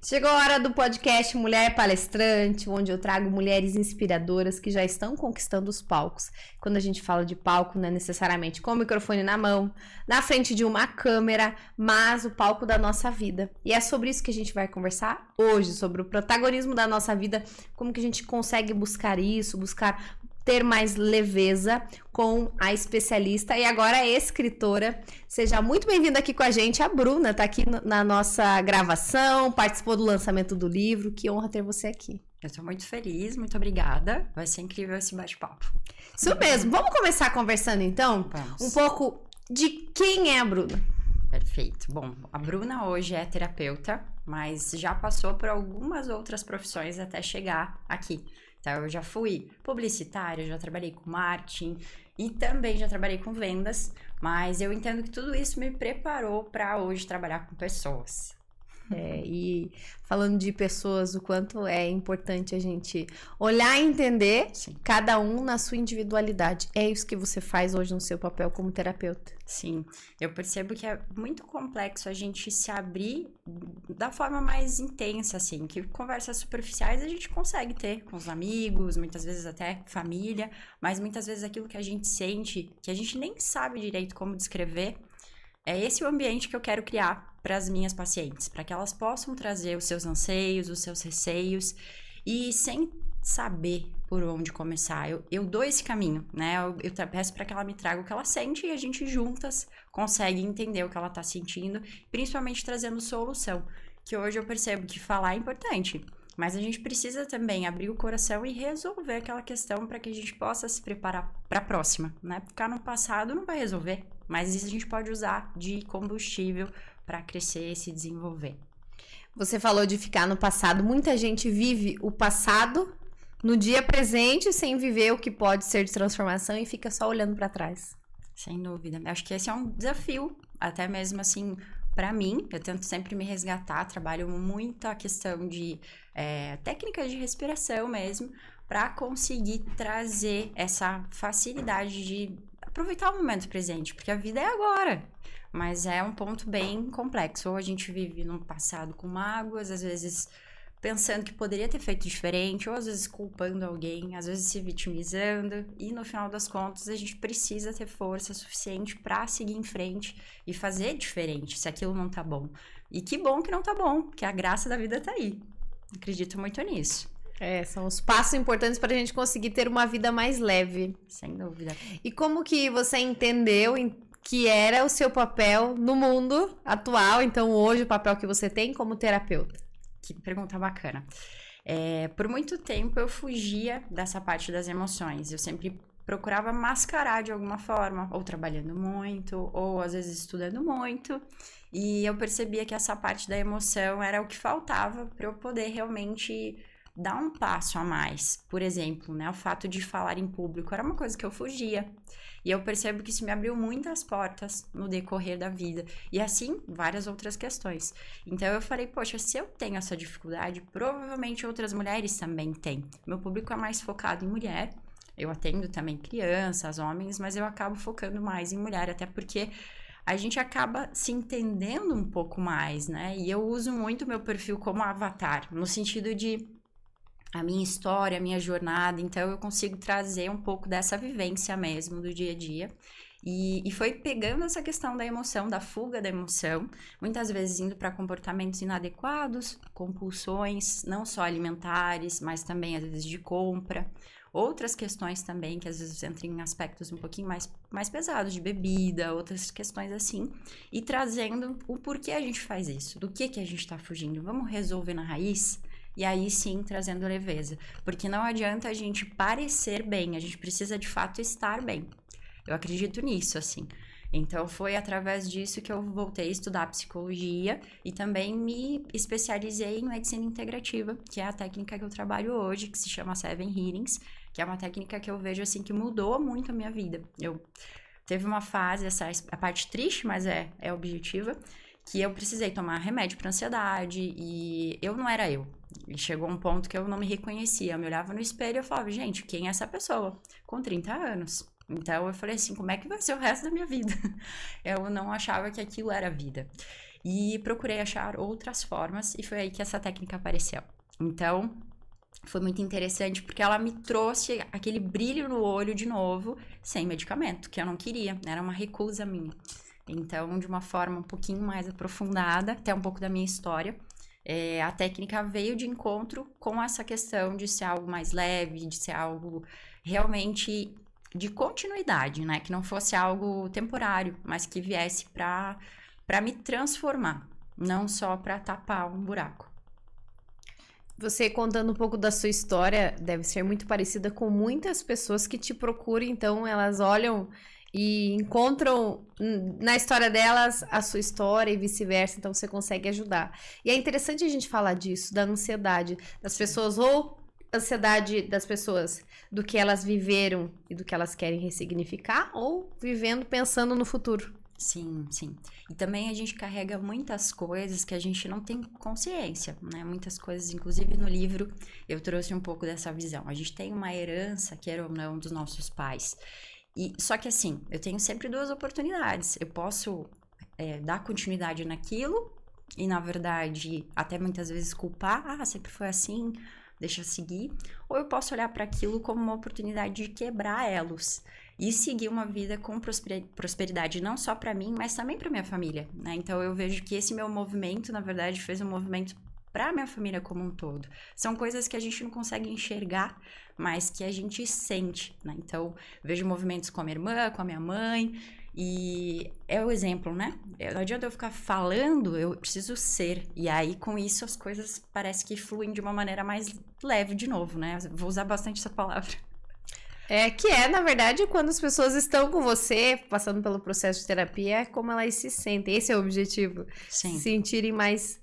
Chegou a hora do podcast Mulher Palestrante, onde eu trago mulheres inspiradoras que já estão conquistando os palcos. Quando a gente fala de palco, não é necessariamente com o microfone na mão, na frente de uma câmera, mas o palco da nossa vida. E é sobre isso que a gente vai conversar hoje, sobre o protagonismo da nossa vida, como que a gente consegue buscar isso, buscar ter mais leveza com a especialista e agora escritora. Seja muito bem-vinda aqui com a gente. A Bruna está aqui na nossa gravação, participou do lançamento do livro. Que honra ter você aqui. Eu estou muito feliz, muito obrigada. Vai ser incrível esse bate-papo. Isso mesmo. Vamos começar conversando então? Vamos. Um pouco de quem é a Bruna. Perfeito. Bom, a Bruna hoje é terapeuta, mas já passou por algumas outras profissões até chegar aqui. Então, eu já fui publicitária, já trabalhei com marketing e também já trabalhei com vendas, mas eu entendo que tudo isso me preparou para hoje trabalhar com pessoas. E falando de pessoas, o quanto é importante a gente olhar e entender cada um na sua individualidade. É isso que você faz hoje no seu papel como terapeuta. Sim, eu percebo que é muito complexo a gente se abrir da forma mais intensa, assim, que conversas superficiais a gente consegue ter com os amigos, muitas vezes até família, mas muitas vezes aquilo que a gente sente, que a gente nem sabe direito como descrever, é esse o ambiente que eu quero criar para as minhas pacientes, para que elas possam trazer os seus anseios, os seus receios e sem saber por onde começar. Eu dou esse caminho, né? Eu peço para que ela me traga o que ela sente e a gente juntas consegue entender o que ela está sentindo, principalmente trazendo solução, que hoje eu percebo que falar é importante, mas a gente precisa também abrir o coração e resolver aquela questão para que a gente possa se preparar para a próxima, né? Ficar no passado não vai resolver, mas isso a gente pode usar de combustível para crescer e se desenvolver. Você falou de ficar no passado. Muita gente vive o passado no dia presente sem viver o que pode ser de transformação e fica só olhando para trás. Sem dúvida. Acho que esse é um desafio, até mesmo assim, para mim. Eu tento sempre me resgatar, trabalho muito a questão de técnicas de respiração mesmo, para conseguir trazer essa facilidade de aproveitar o momento presente, porque a vida é agora. Mas é um ponto bem complexo. Ou a gente vive no passado com mágoas, às vezes pensando que poderia ter feito diferente, ou às vezes culpando alguém, às vezes se vitimizando. E no final das contas, a gente precisa ter força suficiente para seguir em frente e fazer diferente, se aquilo não tá bom. E que bom que não tá bom, que a graça da vida tá aí. Acredito muito nisso. São os passos importantes para a gente conseguir ter uma vida mais leve. Sem dúvida. E como que você entendeu que era o seu papel no mundo atual, então hoje o papel que você tem como terapeuta? Que pergunta bacana. Por muito tempo eu fugia dessa parte das emoções, eu sempre procurava mascarar de alguma forma, ou trabalhando muito, ou às vezes estudando muito, e eu percebia que essa parte da emoção era o que faltava para eu poder realmente dar um passo a mais. Por exemplo, né, o fato de falar em público era uma coisa que eu fugia. E eu percebo que isso me abriu muitas portas no decorrer da vida. E assim, várias outras questões. Então eu falei, poxa, se eu tenho essa dificuldade, provavelmente outras mulheres também têm. Meu público é mais focado em mulher. Eu atendo também crianças, homens, mas eu acabo focando mais em mulher, até porque a gente acaba se entendendo um pouco mais, né? E eu uso muito meu perfil como avatar, no sentido de a minha história, a minha jornada, então eu consigo trazer um pouco dessa vivência mesmo do dia a dia. E foi pegando essa questão da emoção, da fuga da emoção, muitas vezes indo para comportamentos inadequados, compulsões, não só alimentares, mas também às vezes de compra. Outras questões também, que às vezes entram em aspectos um pouquinho mais pesados, de bebida, outras questões assim. E trazendo o porquê a gente faz isso, do que a gente está fugindo. Vamos resolver na raiz? E aí sim, trazendo leveza. Porque não adianta a gente parecer bem, a gente precisa de fato estar bem. Eu acredito nisso, assim. Então, foi através disso que eu voltei a estudar psicologia e também me especializei em medicina integrativa, que é a técnica que eu trabalho hoje, que se chama Seven Healings, que é uma técnica que eu vejo, assim, que mudou muito a minha vida. Teve uma fase, a parte triste, mas é objetiva, que eu precisei tomar remédio para ansiedade e eu não era eu. E chegou um ponto que eu não me reconhecia. Eu me olhava no espelho e eu falava, gente, quem é essa pessoa? Com 30 anos. Então eu falei assim, como é que vai ser o resto da minha vida? Eu não achava que aquilo era vida. E procurei achar outras formas e foi aí que essa técnica apareceu. Então, foi muito interessante porque ela me trouxe aquele brilho no olho de novo, sem medicamento, que eu não queria, era uma recusa minha. Então, de uma forma um pouquinho mais aprofundada, até um pouco da minha história, a técnica veio de encontro com essa questão de ser algo mais leve, de ser algo realmente de continuidade, né? Que não fosse algo temporário, mas que viesse para me transformar, não só para tapar um buraco. Você contando um pouco da sua história deve ser muito parecida com muitas pessoas que te procuram, então elas olham e encontram na história delas a sua história e vice-versa, então você consegue ajudar. E é interessante a gente falar disso, da ansiedade das pessoas, ou ansiedade das pessoas do que elas viveram e do que elas querem ressignificar, ou vivendo pensando no futuro. Sim, sim. E também a gente carrega muitas coisas que a gente não tem consciência, né? Muitas coisas, inclusive no livro, eu trouxe um pouco dessa visão. A gente tem uma herança, queira ou não, dos nossos pais. Só que assim, eu tenho sempre duas oportunidades. Eu posso dar continuidade naquilo e, na verdade, até muitas vezes culpar. Ah, sempre foi assim, deixa eu seguir. Ou eu posso olhar para aquilo como uma oportunidade de quebrar elos e seguir uma vida com prosperidade, não só para mim, mas também para minha família, né? Então, eu vejo que esse meu movimento, na verdade, fez um movimento para minha família como um todo. São coisas que a gente não consegue enxergar, mas que a gente sente, né? Então, vejo movimentos com a minha irmã, com a minha mãe, e é o exemplo, né? Não adianta eu ficar falando, eu preciso ser. E aí, com isso, as coisas parece que fluem de uma maneira mais leve de novo, né? Vou usar bastante essa palavra. Na verdade, quando as pessoas estão com você, passando pelo processo de terapia, é como elas se sentem. Esse é o objetivo. Sim. Se sentirem mais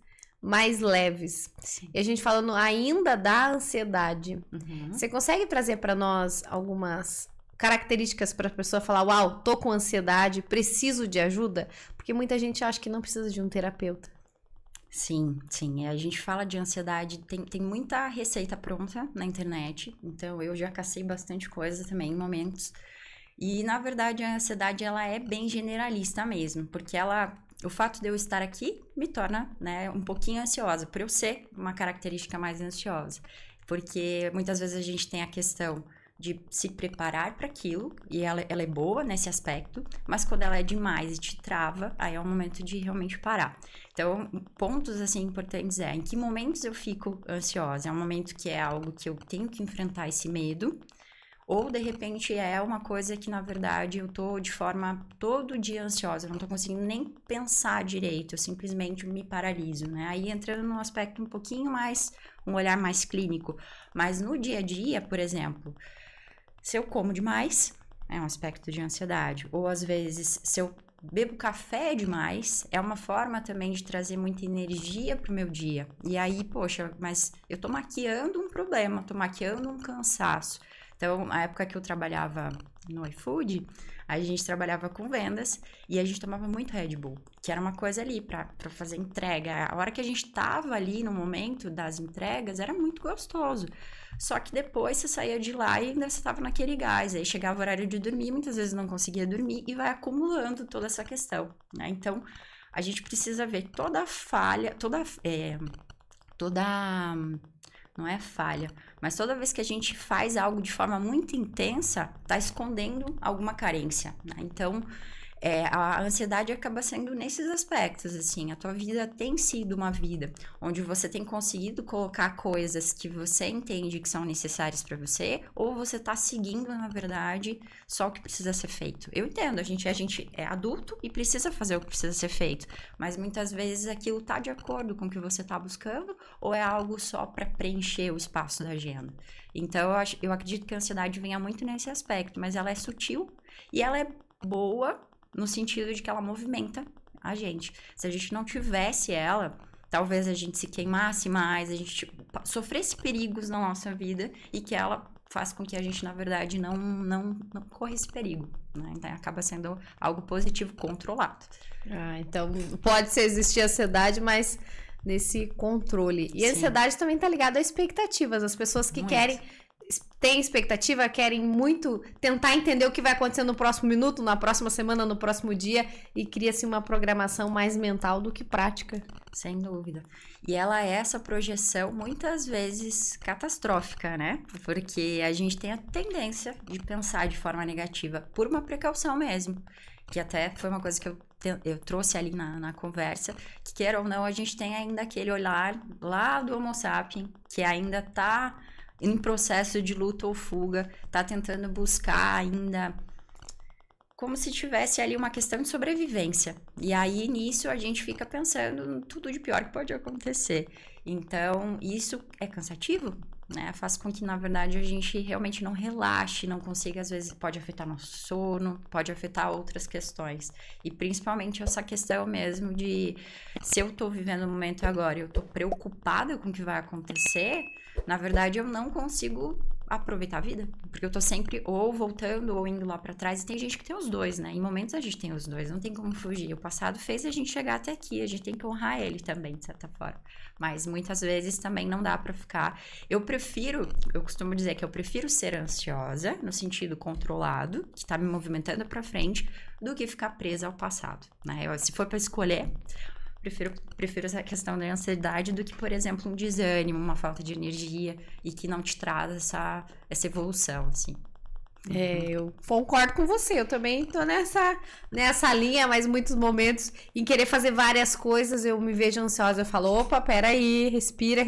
leves. Sim. E a gente falando ainda da ansiedade. Uhum. Você consegue trazer para nós algumas características para a pessoa falar, uau, tô com ansiedade, preciso de ajuda? Porque muita gente acha que não precisa de um terapeuta. Sim, sim. A gente fala de ansiedade, tem muita receita pronta na internet, então eu já cacei bastante coisa também em momentos. E, na verdade, a ansiedade, ela é bem generalista mesmo, porque o fato de eu estar aqui me torna, né, um pouquinho ansiosa, por eu ser uma característica mais ansiosa. Porque muitas vezes a gente tem a questão de se preparar para aquilo, e ela é boa nesse aspecto, mas quando ela é demais e te trava, aí é o momento de realmente parar. Então, pontos, assim, importantes em que momentos eu fico ansiosa? É um momento que é algo que eu tenho que enfrentar esse medo, ou, de repente, é uma coisa que, na verdade, eu tô de forma todo dia ansiosa, eu não tô conseguindo nem pensar direito, eu simplesmente me paraliso, né? Aí entrando num aspecto um pouquinho mais, um olhar mais clínico. Mas no dia a dia, por exemplo, se eu como demais, é um aspecto de ansiedade. Ou, às vezes, se eu bebo café demais, é uma forma também de trazer muita energia pro meu dia. E aí, poxa, mas eu tô maquiando um problema, tô maquiando um cansaço. Então, na época que eu trabalhava no iFood, a gente trabalhava com vendas e a gente tomava muito Red Bull, que era uma coisa ali para fazer entrega. A hora que a gente tava ali no momento das entregas, era muito gostoso. Só que depois você saía de lá e ainda você tava naquele gás. Aí chegava o horário de dormir, muitas vezes não conseguia dormir e vai acumulando toda essa questão, né? Então, a gente precisa ver toda falha, não é falha, mas toda vez que a gente faz algo de forma muito intensa, tá escondendo alguma carência, né? Então, a ansiedade acaba sendo nesses aspectos, assim, a tua vida tem sido uma vida onde você tem conseguido colocar coisas que você entende que são necessárias para você, ou você tá seguindo, na verdade, só o que precisa ser feito. Eu entendo, a gente é adulto e precisa fazer o que precisa ser feito, mas muitas vezes aquilo tá de acordo com o que você tá buscando, ou é algo só para preencher o espaço da agenda. Então, eu acredito que a ansiedade venha muito nesse aspecto, mas ela é sutil e ela é boa no sentido de que ela movimenta a gente. Se a gente não tivesse ela, talvez a gente se queimasse mais, a gente sofresse perigos na nossa vida e que ela faz com que a gente, na verdade, não corra esse perigo, né? Então, acaba sendo algo positivo, controlado. Então, pode existir ansiedade, mas nesse controle. E a ansiedade também tá ligada a expectativas. As pessoas que querem têm expectativa, querem muito tentar entender o que vai acontecer no próximo minuto, na próxima semana, no próximo dia, e cria-se uma programação mais mental do que prática. Sem dúvida. E ela é essa projeção muitas vezes catastrófica, né? Porque a gente tem a tendência de pensar de forma negativa por uma precaução mesmo. Que até foi uma coisa que eu trouxe ali na conversa, que queira ou não, a gente tem ainda aquele olhar lá do Homo sapiens, que ainda tá em processo de luta ou fuga, tá tentando buscar ainda como se tivesse ali uma questão de sobrevivência. E aí, nisso, a gente fica pensando em tudo de pior que pode acontecer. Então, isso é cansativo, né? Faz com que, na verdade, a gente realmente não relaxe, não consiga, às vezes, pode afetar nosso sono, pode afetar outras questões. E, principalmente, essa questão mesmo de, se eu tô vivendo o momento agora e eu tô preocupada com o que vai acontecer, na verdade, eu não consigo aproveitar a vida, porque eu tô sempre ou voltando ou indo lá pra trás, e tem gente que tem os dois, né? Em momentos a gente tem os dois, não tem como fugir. O passado fez a gente chegar até aqui, a gente tem que honrar ele também, de certa forma. Mas muitas vezes também não dá pra ficar. Eu costumo dizer que eu prefiro ser ansiosa, no sentido controlado, que tá me movimentando pra frente, do que ficar presa ao passado, né? Se for pra escolher, prefiro essa questão da ansiedade do que, por exemplo, um desânimo, uma falta de energia e que não te traz essa evolução, assim. Eu concordo com você, eu também tô nessa linha, mas muitos momentos em querer fazer várias coisas eu me vejo ansiosa, eu falo, opa, peraí, respira,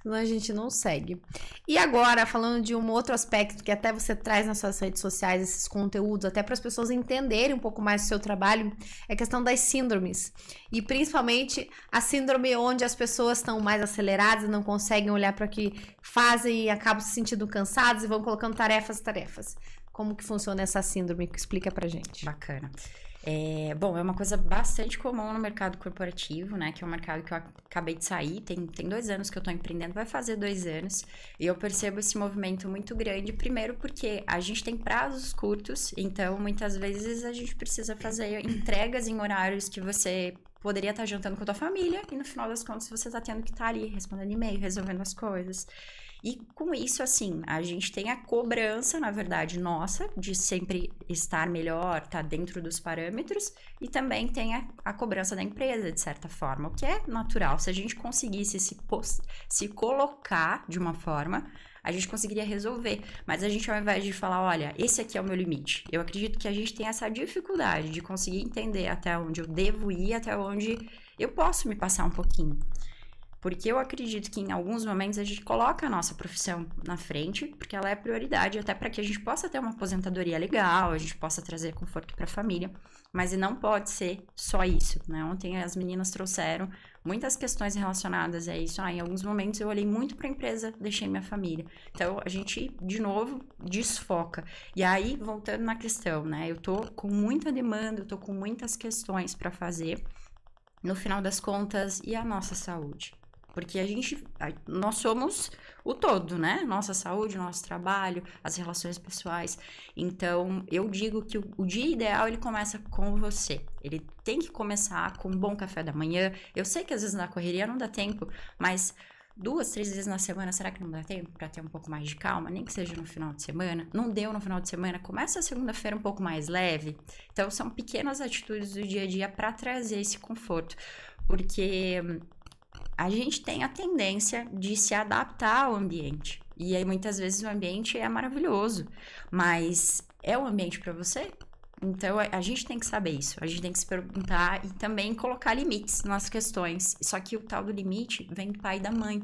senão a gente não segue. E agora, falando de um outro aspecto que até você traz nas suas redes sociais, esses conteúdos, até para as pessoas entenderem um pouco mais do seu trabalho, é a questão das síndromes, e principalmente a síndrome onde as pessoas estão mais aceleradas, não conseguem olhar para o que fazem e acabam se sentindo cansados e vão colocando tarefas. Como que funciona essa síndrome? Explica pra gente. Bacana. Bom, é uma coisa bastante comum no mercado corporativo, né? Que é um mercado que eu acabei de sair. Tem 2 anos que eu tô empreendendo, vai fazer 2 anos. E eu percebo esse movimento muito grande. Primeiro porque a gente tem prazos curtos. Então, muitas vezes, a gente precisa fazer entregas em horários que você poderia estar jantando com a tua família. E no final das contas, você tá tendo que estar ali respondendo e-mail, resolvendo as coisas. E com isso, assim, a gente tem a cobrança, na verdade, nossa, de sempre estar melhor, estar dentro dos parâmetros, e também tem a cobrança da empresa, de certa forma, o que é natural. Se a gente conseguisse se colocar de uma forma, a gente conseguiria resolver. Mas a gente, ao invés de falar, olha, esse aqui é o meu limite, eu acredito que a gente tem essa dificuldade de conseguir entender até onde eu devo ir, até onde eu posso me passar um pouquinho. Porque eu acredito que em alguns momentos a gente coloca a nossa profissão na frente, porque ela é prioridade, até para que a gente possa ter uma aposentadoria legal, a gente possa trazer conforto para a família, mas não pode ser só isso, né? Ontem as meninas trouxeram muitas questões relacionadas a isso. Em alguns momentos eu olhei muito para a empresa, deixei minha família. Então a gente, de novo, desfoca. E aí, voltando na questão, né? Eu tô com muita demanda, eu tô com muitas questões para fazer. No final das contas, e a nossa saúde? Porque nós somos o todo, né? Nossa saúde, nosso trabalho, as relações pessoais. Então, eu digo que o dia ideal, ele começa com você. Ele tem que começar com um bom café da manhã. Eu sei que às vezes na correria não dá tempo, mas 2, 3 vezes na semana, será que não dá tempo para ter um pouco mais de calma? Nem que seja no final de semana. Não deu no final de semana, começa a segunda-feira um pouco mais leve. Então, são pequenas atitudes do dia a dia para trazer esse conforto. Porque a gente tem a tendência de se adaptar ao ambiente. E aí, muitas vezes, o ambiente é maravilhoso. Mas é o ambiente para você? Então, a gente tem que saber isso. A gente tem que se perguntar e também colocar limites nas questões. Só que o tal do limite vem do pai e da mãe.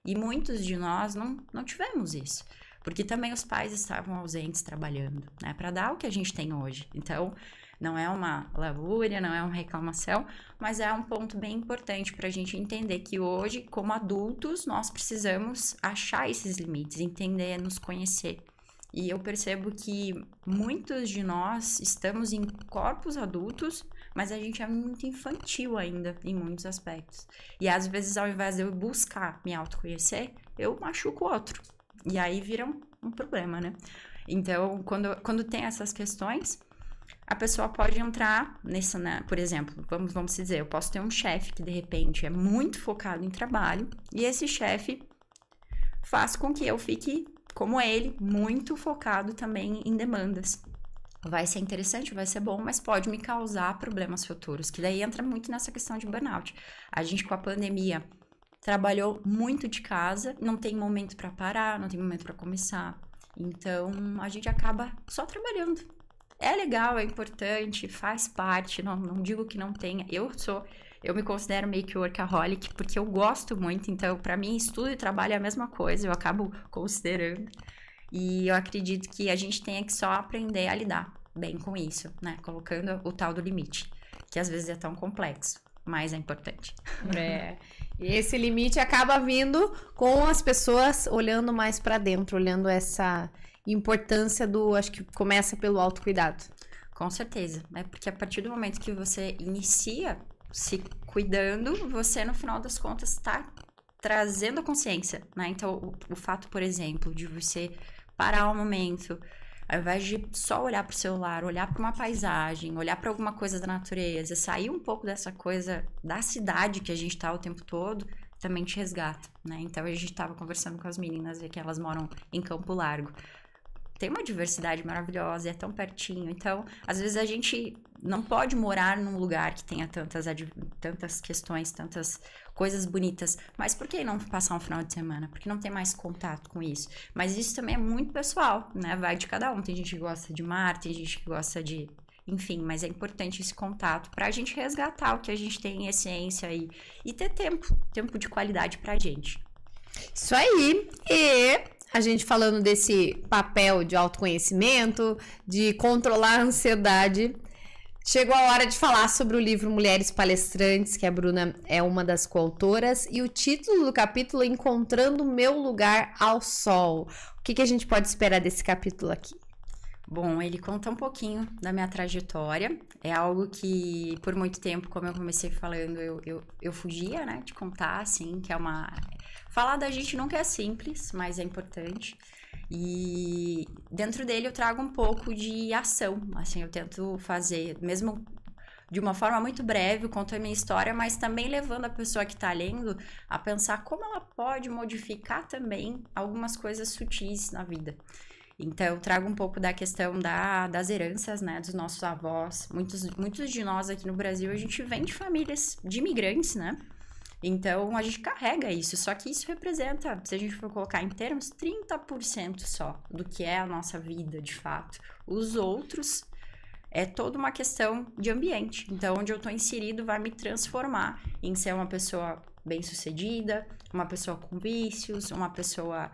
E muitos de nós não tivemos isso. Porque também os pais estavam ausentes trabalhando, né? Para dar o que a gente tem hoje. Então, não é uma lavúria, não é uma reclamação, mas é um ponto bem importante para a gente entender que hoje, como adultos, nós precisamos achar esses limites, entender, nos conhecer. E eu percebo que muitos de nós estamos em corpos adultos, mas a gente é muito infantil ainda em muitos aspectos. E às vezes, ao invés de eu buscar me autoconhecer, eu machuco o outro. E aí vira um problema, né? Então, quando tem essas questões, a pessoa pode entrar nessa, né? Por exemplo, vamos dizer, eu posso ter um chefe que de repente é muito focado em trabalho e esse chefe faz com que eu fique como ele, muito focado também em demandas. Vai ser interessante, vai ser bom, mas pode me causar problemas futuros, que daí entra muito nessa questão de burnout. A gente, com a pandemia, trabalhou muito de casa, não tem momento para parar, não tem momento para começar. Então, a gente acaba só trabalhando. É legal, é importante, faz parte, não digo que não tenha. Eu me considero meio que workaholic, porque eu gosto muito, então, para mim, estudo e trabalho é a mesma coisa, eu acabo considerando. E eu acredito que a gente tenha que só aprender a lidar bem com isso, né? Colocando o tal do limite, que às vezes é tão complexo, mas é importante. E esse limite acaba vindo com as pessoas olhando mais pra dentro, olhando essa importância acho que começa pelo autocuidado. Com certeza, né? Porque a partir do momento que você inicia se cuidando, você, no final das contas, está trazendo a consciência, né? Então, o fato, por exemplo, de você parar um momento, ao invés de só olhar para o celular, olhar para uma paisagem, olhar para alguma coisa da natureza, sair um pouco dessa coisa da cidade que a gente está o tempo todo, também te resgata, né? Então, a gente estava conversando com as meninas e que elas moram em Campo Largo. Tem uma diversidade maravilhosa, é tão pertinho. Então, às vezes a gente não pode morar num lugar que tenha tantas questões, tantas coisas bonitas. Mas por que não passar um final de semana? Porque não tem mais contato com isso. Mas isso também é muito pessoal, né? Vai de cada um. Tem gente que gosta de mar, tem gente que gosta de... Enfim, mas é importante esse contato pra gente resgatar o que a gente tem em essência e ter tempo de qualidade pra gente. Isso aí. E a gente falando desse papel de autoconhecimento, de controlar a ansiedade, chegou a hora de falar sobre o livro Mulheres Palestrantes, que a Bruna é uma das coautoras, e o título do capítulo é Encontrando Meu Lugar ao Sol. O que a gente pode esperar desse capítulo aqui? Bom, ele conta um pouquinho da minha trajetória. É algo que, por muito tempo, como eu comecei falando, eu fugia, né, de contar, assim, que é uma... Falar da gente nunca é simples, mas é importante. E dentro dele eu trago um pouco de ação, assim, eu tento fazer, mesmo de uma forma muito breve, eu conto a minha história, mas também levando a pessoa que está lendo a pensar como ela pode modificar também algumas coisas sutis na vida. Então, eu trago um pouco da questão das heranças, né, dos nossos avós. Muitos de nós aqui no Brasil, a gente vem de famílias de imigrantes, né? Então, a gente carrega isso, só que isso representa, se a gente for colocar em termos, 30% só do que é a nossa vida, de fato. Os outros é toda uma questão de ambiente. Então, onde eu estou inserido vai me transformar em ser uma pessoa bem-sucedida, uma pessoa com vícios, uma pessoa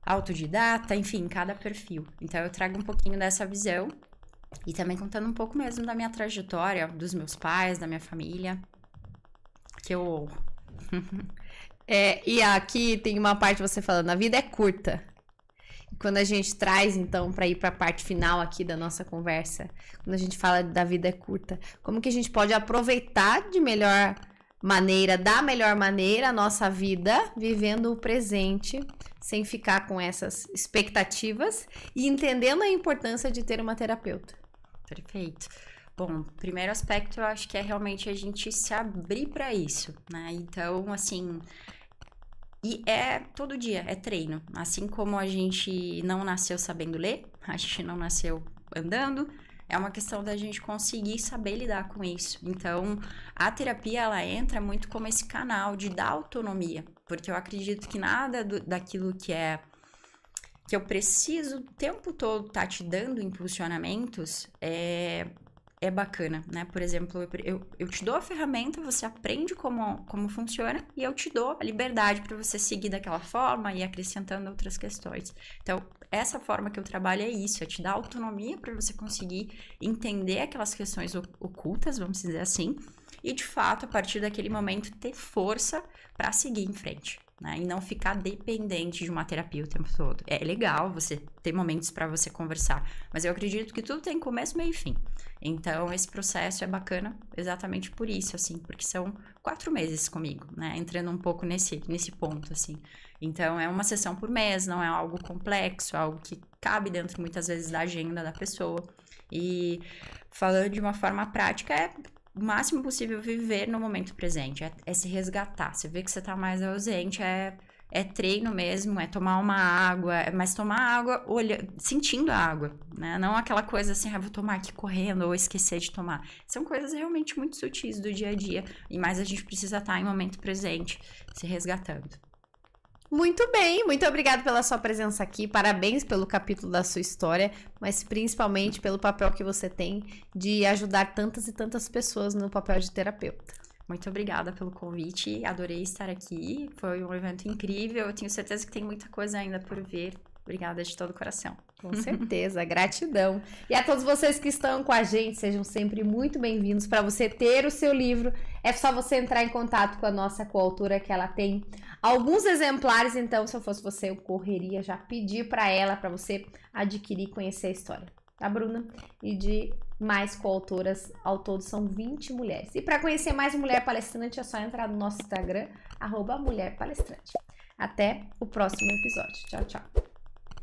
autodidata, enfim, cada perfil. Então, eu trago um pouquinho dessa visão e também contando um pouco mesmo da minha trajetória, dos meus pais, da minha família, que eu... E aqui tem uma parte você falando, a vida é curta. Quando a gente traz, então, para ir para a parte final aqui da nossa conversa, quando a gente fala da vida é curta, como que a gente pode aproveitar da melhor maneira a nossa vida, vivendo o presente, sem ficar com essas expectativas e entendendo a importância de ter uma terapeuta. Perfeito. Bom, primeiro aspecto eu acho que é realmente a gente se abrir para isso, né? Então, assim, e é todo dia, é treino. Assim como a gente não nasceu sabendo ler, a gente não nasceu andando, é uma questão da gente conseguir saber lidar com isso. Então, a terapia, ela entra muito como esse canal de dar autonomia, porque eu acredito que nada daquilo que eu preciso o tempo todo tá te dando impulsionamentos é bacana, né? Por exemplo, eu te dou a ferramenta, você aprende como funciona e eu te dou a liberdade para você seguir daquela forma e acrescentando outras questões. Então, essa forma que eu trabalho é isso, é te dar autonomia para você conseguir entender aquelas questões ocultas, vamos dizer assim, e de fato, a partir daquele momento, ter força para seguir em frente. Né? E não ficar dependente de uma terapia o tempo todo. É legal você ter momentos para você conversar, mas eu acredito que tudo tem começo, meio e fim. Então, esse processo é bacana exatamente por isso, assim, porque são 4 meses comigo, né? Entrando um pouco nesse ponto, assim. Então, é uma sessão por mês, não é algo complexo, é algo que cabe dentro, muitas vezes, da agenda da pessoa. E falando de uma forma prática, o máximo possível viver no momento presente, é se resgatar. Você vê que você tá mais ausente, é é treino mesmo, é tomar uma água, mas tomar água sentindo a água, né? Não aquela coisa assim, vou tomar aqui correndo ou esquecer de tomar. São coisas realmente muito sutis do dia a dia, e mais a gente precisa estar em momento presente, se resgatando. Muito bem, muito obrigada pela sua presença aqui, parabéns pelo capítulo da sua história, mas principalmente pelo papel que você tem de ajudar tantas e tantas pessoas no papel de terapeuta. Muito obrigada pelo convite, adorei estar aqui, foi um evento incrível, eu tenho certeza que tem muita coisa ainda por vir. Obrigada de todo o coração. Com certeza, gratidão. E a todos vocês que estão com a gente, sejam sempre muito bem-vindos. Para você ter o seu livro, é só você entrar em contato com a nossa coautora, que ela tem alguns exemplares. Então, se eu fosse você, eu correria já pedir para ela, para você adquirir e conhecer a história da Bruna e de mais coautoras. Ao todo são 20 mulheres. E para conhecer mais Mulher Palestrante, é só entrar no nosso Instagram, @mulherpalestrante. Até o próximo episódio. Tchau, tchau.